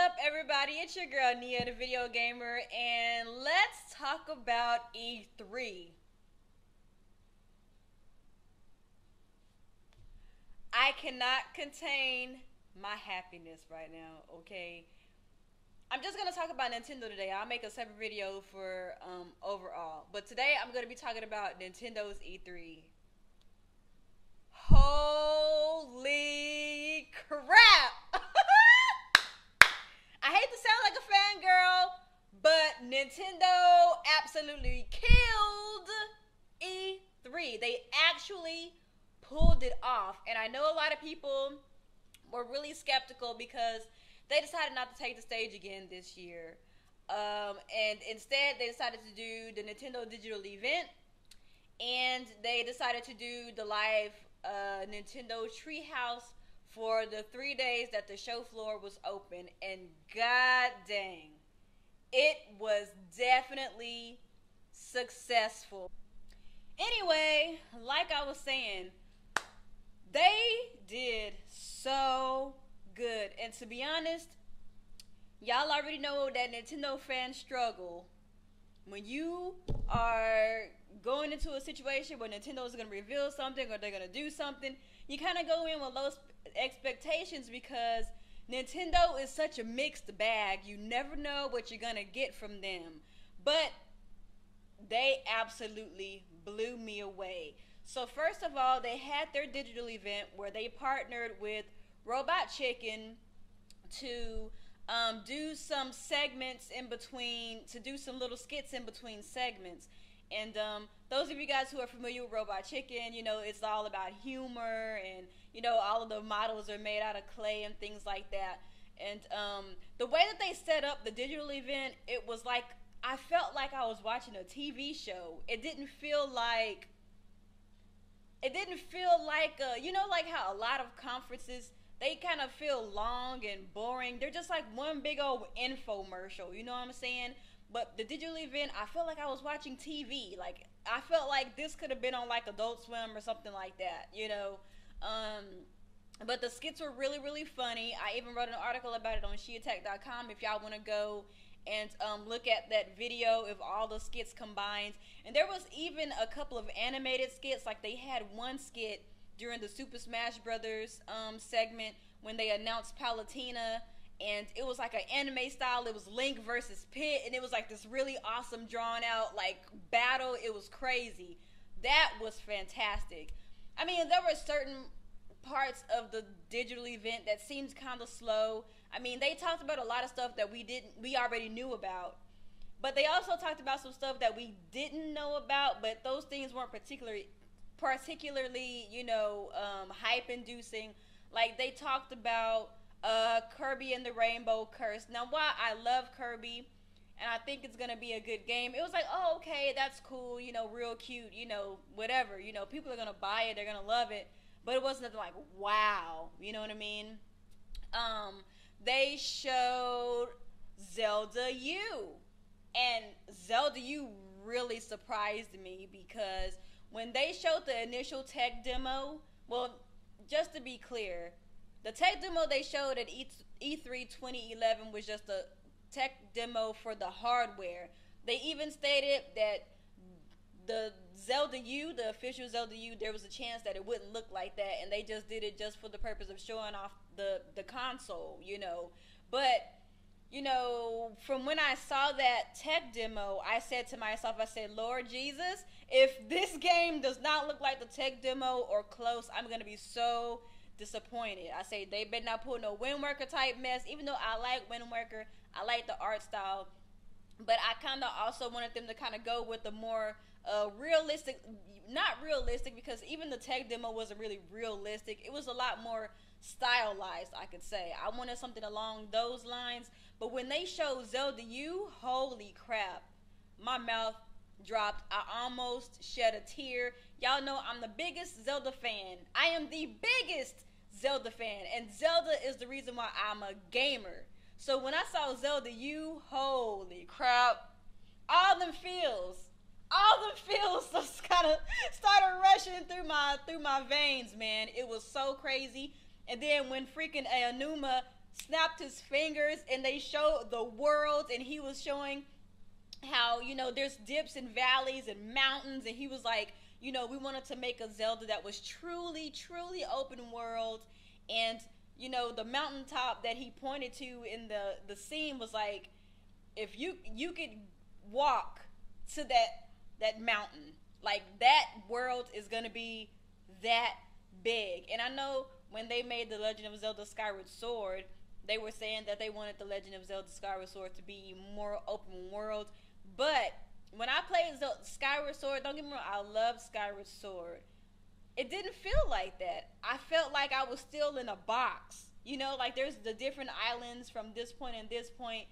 up, everybody? It's your girl Nia, the video gamer, and let's talk about E3. I cannot contain my happiness right now, okay? I'm just gonna talk about Nintendo today. I'll make a separate video for overall, but today I'm gonna be talking about Nintendo's E3. Holy crap! I hate to sound like a fangirl, but Nintendo absolutely killed E3. They actually pulled it off. And I know a lot of people were really skeptical because they decided not to take the stage again this year. And instead, they decided to do the Nintendo digital event. And they decided to do the live Nintendo Treehouse for the 3 days that the show floor was open, and god dang, it was definitely successful. Anyway, like I was saying, they did so good, and to be honest, y'all already know that Nintendo fans struggle when you are going into a situation where Nintendo is going to reveal something or they're going to do something. You kind of go in with low expectations because Nintendo is such a mixed bag. You never know what you're going to get from them. But they absolutely blew me away. So first of all, they had their digital event where they partnered with Robot Chicken to do some segments in between, to do some little skits in between segments. And those of you guys who are familiar with Robot Chicken, you know, it's all about humor and, you know, all of the models are made out of clay and things like that. And the way that they set up the digital event, it was like, I felt like I was watching a TV show. It didn't feel like, you know, like how a lot of conferences, they kind of feel long and boring. They're just like one big old infomercial, you know what I'm saying? But the digital event, I felt like I was watching TV. Like, I felt like this could have been on like Adult Swim or something like that, you know? But the skits were really, really funny. I even wrote an article about it on sheattack.com if y'all want to go and look at that video of all the skits combined. And there was even a couple of animated skits. Like, they had one skit during the Super Smash Brothers segment when they announced Palutena, and it was like an anime style. It was Link versus Pit, and it was like this really awesome drawn out like battle. It was crazy. That was fantastic. I mean, there were certain parts of the digital event that seemed kind of slow. I mean, they talked about a lot of stuff that we already knew about, but they also talked about some stuff that we didn't know about, but those things weren't particularly, you know, hype inducing. Like, they talked about Kirby and the Rainbow Curse. Now, while I love Kirby and I think it's gonna be a good game, it was like, oh, okay, that's cool, you know, real cute, you know, whatever, you know, people are gonna buy it, they're gonna love it, but it wasn't nothing like wow, you know what I mean? They showed Zelda U, and Zelda U really surprised me because when they showed the initial tech demo, well, just to be clear, the tech demo they showed at E3 2011 was just a tech demo for the hardware. They even stated that the Zelda U, the official Zelda U, there was a chance that it wouldn't look like that, and they just did it just for the purpose of showing off the console, you know. But, you know, from when I saw that tech demo, I said to myself, I said, Lord Jesus, if this game does not look like the tech demo or close, I'm going to be so disappointed. I say they better not pull no Wind Waker type mess, even though I like Wind Waker, I like the art style, but I kind of also wanted them to kind of go with the more realistic, not realistic, because even the tech demo wasn't really realistic. It was a lot more stylized, I could say. I wanted something along those lines, but when they showed Zelda U, holy crap, my mouth dropped. I almost shed a tear. Y'all know I'm the biggest Zelda fan. I am the biggest Zelda fan, and Zelda is the reason why I'm a gamer. So when I saw Zelda U, holy crap, all them feels just kind of started rushing through my veins, man. It was so crazy. And then when freaking Aonuma snapped his fingers and they showed the worlds, and he was showing how, there's dips and valleys and mountains, and he was like, we wanted to make a Zelda that was truly, truly open world. And, the mountaintop that he pointed to in the scene was like, if you could walk to that mountain, like that world is gonna be that big. And I know when they made the Legend of Zelda Skyward Sword, they were saying that they wanted the Legend of Zelda Skyward Sword to be more open world. But when I played Skyward Sword, don't get me wrong, I love Skyward Sword. It didn't feel like that. I felt like I was still in a box. Like there's the different islands from this point and this point,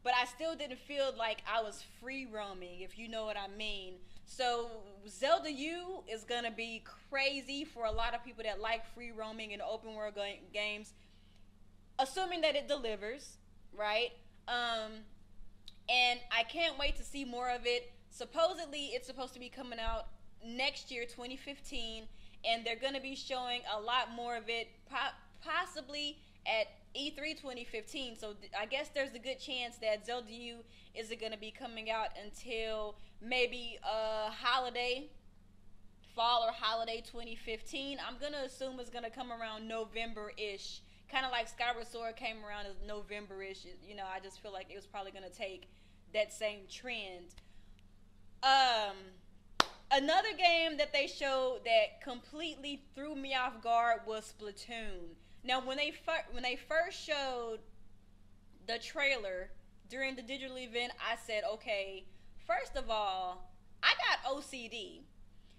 but I still didn't feel like I was free roaming, if you know what I mean. So Zelda U is going to be crazy for a lot of people that like free roaming and open world games, assuming that it delivers, right? And I can't wait to see more of it. Supposedly, it's supposed to be coming out next year, 2015, and they're going to be showing a lot more of it, possibly at E3 2015. So I guess there's a good chance that Zelda U isn't going to be coming out until maybe holiday, fall or holiday 2015. I'm going to assume it's going to come around November-ish. Kind of like Skyward Sword came around as November-ish. I just feel like it was probably going to take that same trend. Another game that they showed that completely threw me off guard was Splatoon. Now, when they first showed the trailer during the digital event, I said, okay, first of all, I got OCD.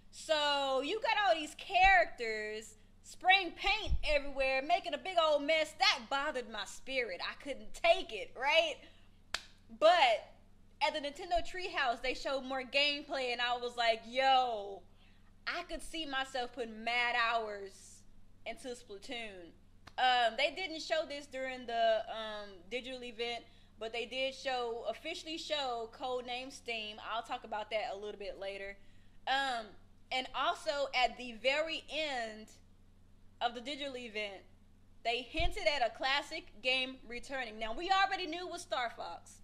So you got all these characters spraying paint everywhere, making a big old mess. That bothered my spirit. I couldn't take it, right? But at the Nintendo Treehouse, they showed more gameplay, and I was like, yo, I could see myself putting mad hours into Splatoon. They didn't show this during the digital event, but they did officially show Codename Steam. I'll talk about that a little bit later. And also, at the very end of the digital event, they hinted at a classic game returning. Now, we already knew it was Star Fox,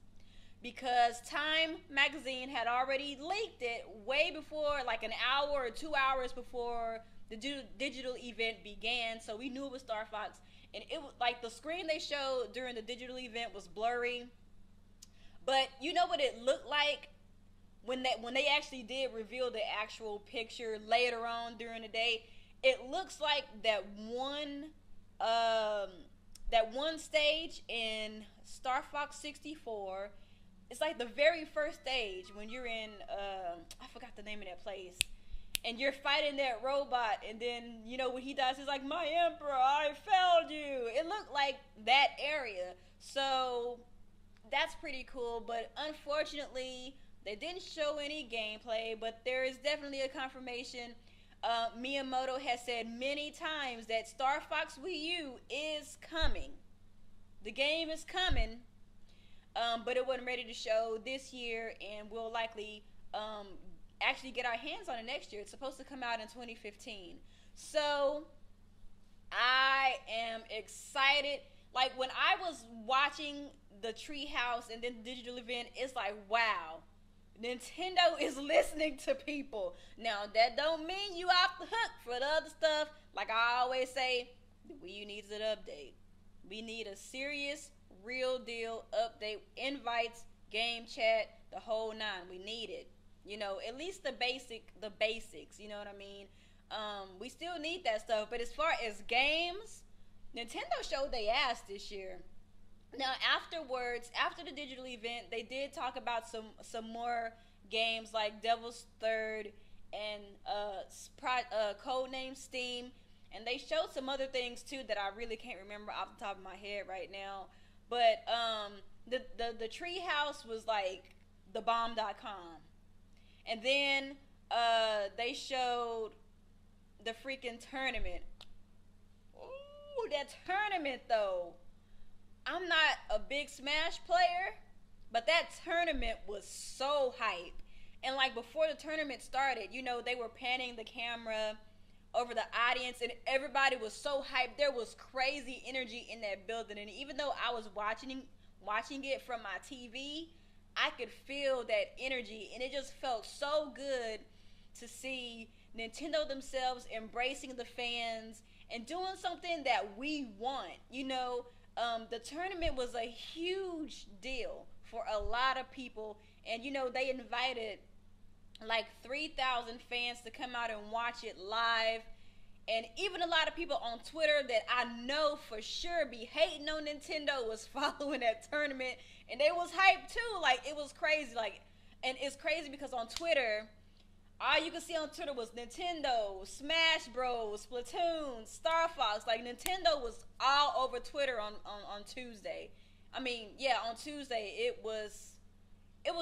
because Time magazine had already leaked it way before, like an hour or 2 hours before the digital event began. So we knew it was Star Fox, and it was like the screen they showed during the digital event was blurry. But you know what it looked like when they actually did reveal the actual picture later on during the day? It looks like that one stage in Star Fox 64. It's like the very first stage when you're in, I forgot the name of that place, and you're fighting that robot, and then, when he dies, he's like, my emperor, I failed you. It looked like that area. So that's pretty cool, but unfortunately, they didn't show any gameplay, but there is definitely a confirmation. Miyamoto has said many times that Star Fox Wii U is coming. The game is coming. But it wasn't ready to show this year, and we'll likely actually get our hands on it next year. It's supposed to come out in 2015. So I am excited. Like, when I was watching the Treehouse and then the digital event, it's like, wow, Nintendo is listening to people. Now, that don't mean you off the hook for the other stuff. Like I always say, the Wii U needs an update. We need a serious, real deal update, invites, game chat, the whole nine. We need it. At least the basics, you know what I mean? We still need that stuff. But as far as games, Nintendo showed they ass this year. Now, afterwards, after the digital event, they did talk about some more games like Devil's Third and Codename Steam. And they showed some other things, too, that I really can't remember off the top of my head right now. But the Treehouse was like the bomb.com. And then they showed the freaking tournament. Ooh, that tournament, though. I'm not a big Smash player, but that tournament was so hype. And like before the tournament started, they were panning the camera over the audience, and everybody was so hyped. There was crazy energy in that building, and even though I was watching it from my TV, I could feel that energy, and it just felt so good to see Nintendo themselves embracing the fans and doing something that we want. The tournament was a huge deal for a lot of people, and they invited like 3,000 fans to come out and watch it live. And even a lot of people on Twitter that I know for sure be hating on Nintendo was following that tournament, and they was hyped too. Like, it was crazy. Like, and it's crazy because on Twitter, all you could see on Twitter was Nintendo, Smash Bros, Splatoon, Star Fox. Like, Nintendo was all over Twitter on Tuesday. I mean, yeah, on Tuesday it was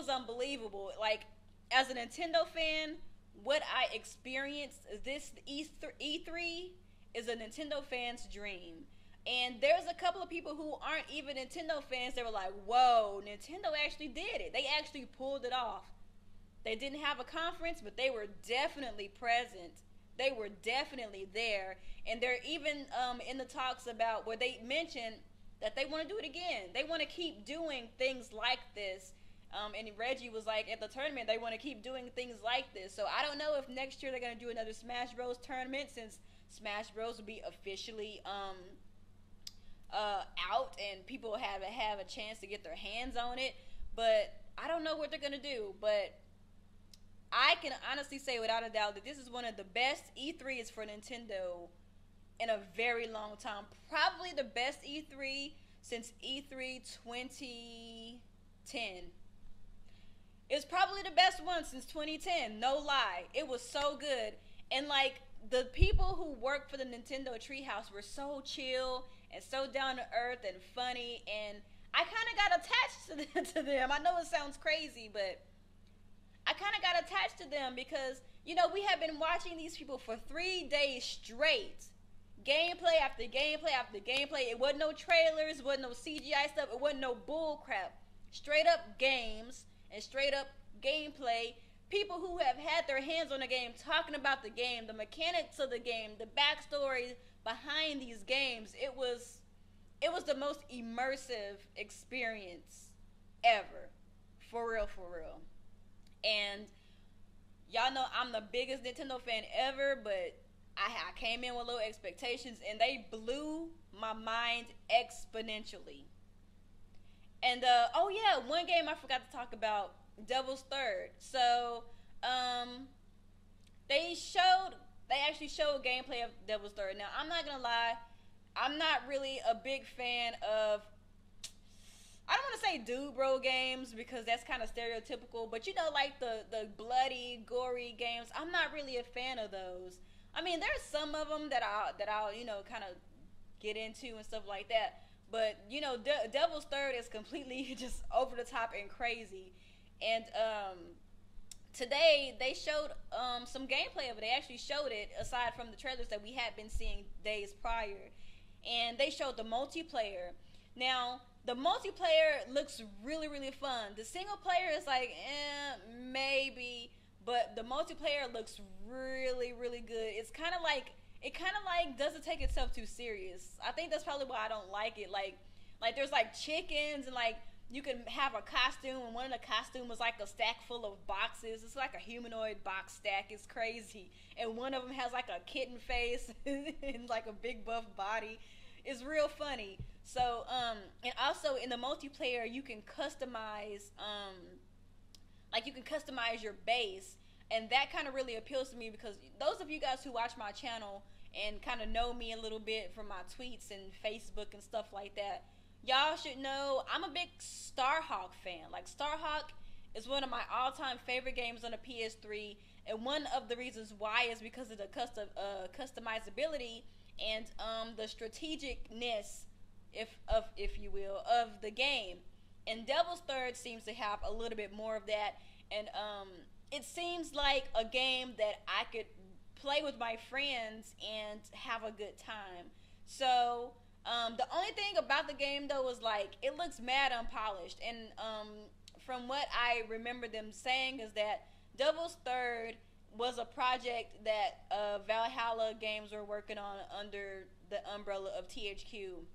unbelievable. Like, as a Nintendo fan, what I experienced this E3 is a Nintendo fan's dream. And there's a couple of people who aren't even Nintendo fans that were like, whoa, Nintendo actually did it. They actually pulled it off. They didn't have a conference, but they were definitely present. They were definitely there. And they're even in the talks about where they mentioned that they want to do it again. They want to keep doing things like this. And Reggie was like, at the tournament, they want to keep doing things like this. So I don't know if next year they're going to do another Smash Bros. Tournament, since Smash Bros. Will be officially out and people have a chance to get their hands on it. But I don't know what they're going to do. But I can honestly say without a doubt that this is one of the best E3s for Nintendo in a very long time. Probably the best E3 since E3 2010. It's probably the best one since 2010, no lie. It was so good. And like, the people who worked for the Nintendo Treehouse were so chill and so down to earth and funny, and I kind of got attached to them. I know it sounds crazy, but I kind of got attached to them because, we have been watching these people for 3 days straight. Gameplay after gameplay after gameplay. It wasn't no trailers, it wasn't no CGI stuff, it wasn't no bull crap. Straight up games and straight up gameplay. People who have had their hands on the game, talking about the game, the mechanics of the game, the backstory behind these games. It was the most immersive experience ever. For real, for real. And y'all know I'm the biggest Nintendo fan ever, but I came in with low expectations, and they blew my mind exponentially. And oh yeah, one game I forgot to talk about, Devil's Third. So they actually showed gameplay of Devil's Third. Now, I'm not gonna lie, I'm not really a big fan of, I don't want to say dude bro games because that's kind of stereotypical, but like the bloody, gory games, I'm not really a fan of those. I mean, there's some of them that I'll kind of get into and stuff like that. But, Devil's Third is completely just over the top and crazy. And today they showed some gameplay of it. They actually showed it aside from the trailers that we had been seeing days prior. And they showed the multiplayer. Now, the multiplayer looks really, really fun. The single player is like, maybe. But the multiplayer looks really, really good. It kind of like doesn't take itself too serious. I think that's probably why I don't like it. Like there's like chickens, and like you can have a costume, and one of the costumes was like a stack full of boxes. It's like a humanoid box stack. It's crazy. And one of them has like a kitten face and like a big buff body. It's real funny. So and also in the multiplayer you can customize your base. And that kind of really appeals to me because those of you guys who watch my channel and kind of know me a little bit from my tweets and Facebook and stuff like that, y'all should know I'm a big Starhawk fan. Like, Starhawk is one of my all-time favorite games on the PS3, and one of the reasons why is because of the customizability and the strategicness, if you will, of the game. And Devil's Third seems to have a little bit more of that, and it seems like a game that I could play with my friends and have a good time. So the only thing about the game though was like it looks mad unpolished, and from what I remember them saying is that Devil's Third was a project that Valhalla Games were working on under the umbrella of THQ.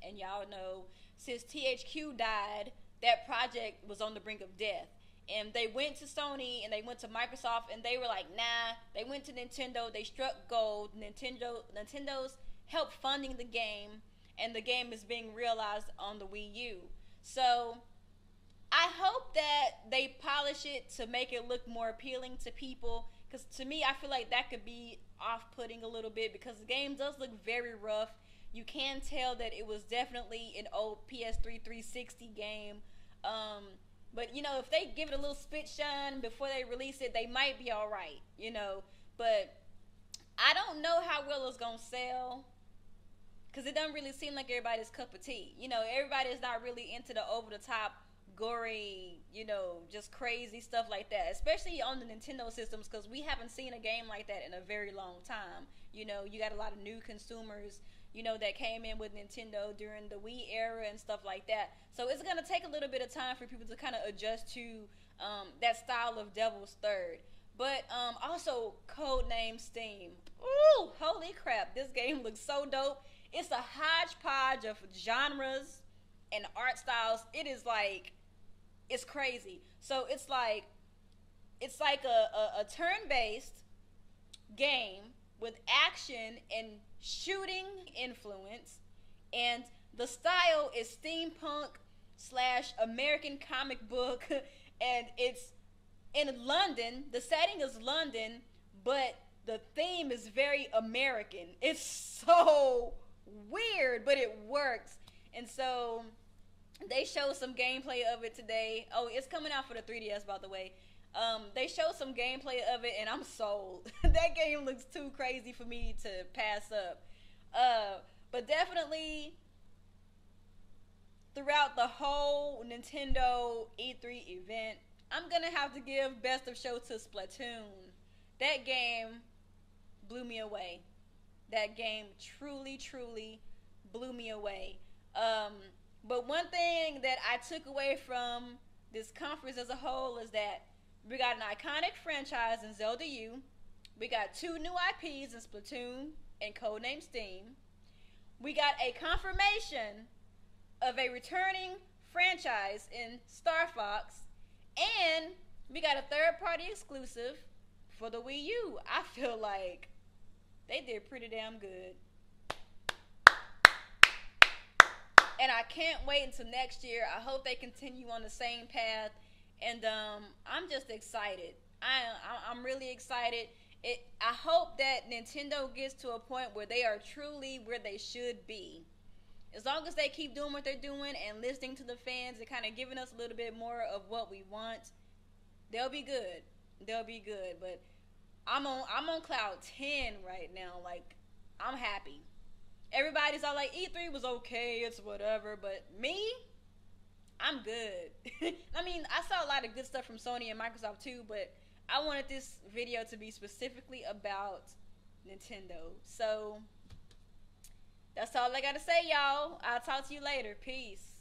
And y'all know, since THQ died, that project was on the brink of death. And they went to Sony and they went to Microsoft and they were like, nah. They went to Nintendo, they struck gold. Nintendo's helped funding the game, and the game is being realized on the Wii U. So I hope that they polish it to make it look more appealing to people, because to me, I feel like that could be off-putting a little bit, because the game does look very rough. You can tell that it was definitely an old PS3 360 game. But, you know, if they give it a little spit shine before they release it, they might be all right, you know. But I don't know how well it's going to sell, because it doesn't really seem like everybody's cup of tea. You know, everybody's not really into the over-the-top, gory, you know, just crazy stuff like that, especially on the Nintendo systems, because we haven't seen a game like that in a very long time. You know, you got a lot of new consumers, you know, that came in with Nintendo during the Wii era and stuff like that. So it's going to take a little bit of time for people to kind of adjust to that style of Devil's Third. But also, Codename Steam. Ooh, holy crap, this game looks so dope. It's a hodgepodge of genres and art styles. It is like, it's crazy. So it's like a turn-based game with action and shooting influence, and the style is steampunk / American comic book, and it's in London. The setting is London, but the theme is very American. It's so weird, but it works. And so they showed some gameplay of it today. Oh, it's coming out for the 3DS, by the way. They showed some gameplay of it, and I'm sold. That game looks too crazy for me to pass up. But definitely, throughout the whole Nintendo E3 event, I'm gonna have to give Best of Show to Splatoon. That game blew me away. That game truly, truly blew me away. But one thing that I took away from this conference as a whole is that we got an iconic franchise in Zelda U. We got 2 new IPs in Splatoon and Codename Steam. We got a confirmation of a returning franchise in Star Fox. And we got a third-party exclusive for the Wii U. I feel like they did pretty damn good. And I can't wait until next year. I hope they continue on the same path. And I'm just excited. I'm really excited. I hope that Nintendo gets to a point where they are truly where they should be. As long as they keep doing what they're doing and listening to the fans and kind of giving us a little bit more of what we want, they'll be good. They'll be good. But I'm on cloud 10 right now. Like, I'm happy. Everybody's all like, E3 was okay, it's whatever. But me, I'm good. I mean, I saw a lot of good stuff from Sony and Microsoft too, but I wanted this video to be specifically about Nintendo. So that's all I gotta say, y'all. I'll talk to you later. Peace.